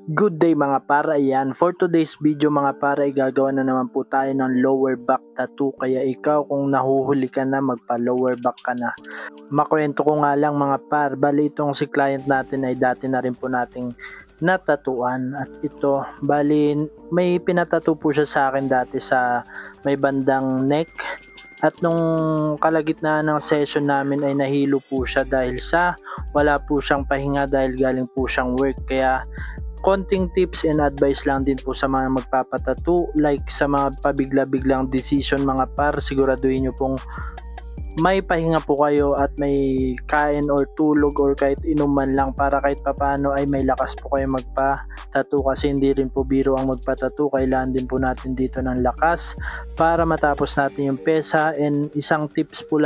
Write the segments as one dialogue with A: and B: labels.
A: Good day mga para, yan. For today's video mga para, gagawa na naman po tayo ng lower back tattoo. Kaya ikaw kung nahuhuli ka na, magpa lower back ka na. Makwento ko nga lang mga par, bali itong si client natin ay dati na rin po nating natatuan. At ito, bali may pinatattoo po siya sa akin dati sa may bandang neck. At nung kalagitnaan ng session namin ay nahilo po siya dahil sa wala po siyang pahinga dahil galing po siyang work. Kaya konting tips and advice lang din po sa mga magpapatattoo, like sa mga pabigla-biglang decision mga par, siguraduhin nyo pong may pahinga po kayo at may kain or tulog or kahit inuman lang para kahit papano ay may lakas po kayo magpa-tattoo, kasi hindi rin po biro ang magpa-tattoo. Kailangan din po natin dito ng lakas para matapos natin yung pesa. And isang tips po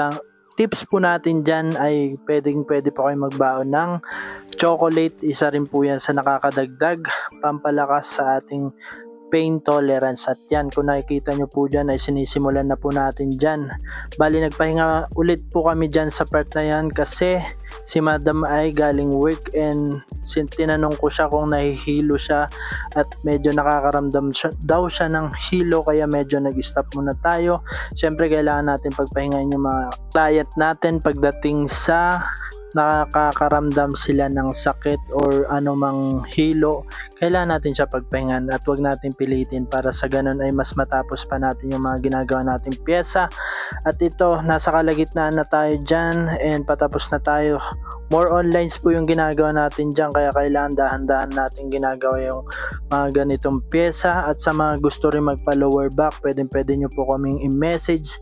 A: natin dyan ay pwede po kayo magbaon ng chocolate. Isa rin po yan sa nakakadagdag pampalakas sa ating pain tolerance. At yan, kung nakikita nyo po dyan ay sinisimulan na po natin dyan. Bali nagpahinga ulit po kami dyan sa part na yan kasi si madam ay galing work and tinanong ko siya kung nahihilo siya at medyo nakakaramdam daw siya ng hilo, kaya medyo nag-stop muna tayo. Syempre kailangan natin pagpahingahin yung mga client natin pagdating sa nakakaramdam sila ng sakit or anumang hilo. Kailangan natin siya pagpahingan at wag natin pilitin para sa ganun ay mas matapos pa natin yung mga ginagawa nating pyesa. At ito, nasa kalagitnaan na tayo dyan and patapos na tayo. More online po yung ginagawa natin dyan, kaya kailangan dahan-dahan natin ginagawa yung mga ganitong pyesa. At sa mga gusto rin magpa lower back, pwede nyo po kaming i-message.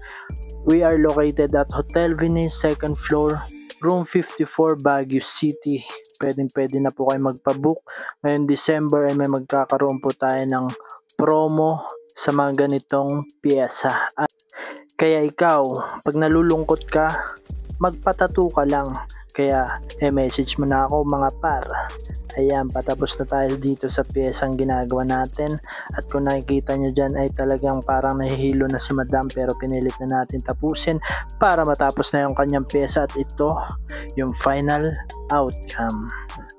A: We are located at Hotel Venice, 2nd floor, room 54, Baguio City. Pwede na po kayo magpabook. Ngayon December ay may magkakaroon po tayo ng promo sa mga ganitong pyesa. Kaya ikaw, pag nalulungkot ka, magpatattoo ka lang. Kaya message mo na ako mga par. Ayan, patapos na tayo dito sa piyesang ginagawa natin. At kung nakikita nyo dyan ay talagang parang nahihilo na si madam, pero pinilit na natin tapusin para matapos na yung kanyang piyesa. At ito yung final outcome.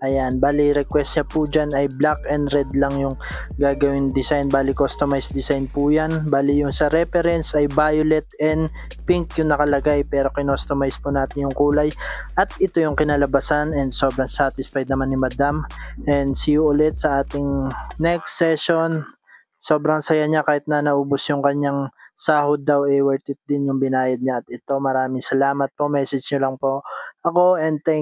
A: Ayan, bali request niya po dyan ay black and red lang yung gagawin design. Bali customized design po yan. Bali yung sa reference ay violet and pink yung nakalagay, pero kinostomize po natin yung kulay. At ito yung kinalabasan and sobrang satisfied naman ni madam. And see you ulit sa ating next session. Sobrang saya niya kahit na naubos yung kanyang sahod daw, worth it din yung binayad niya. At ito, maraming salamat po. Message nyo lang po ako and thank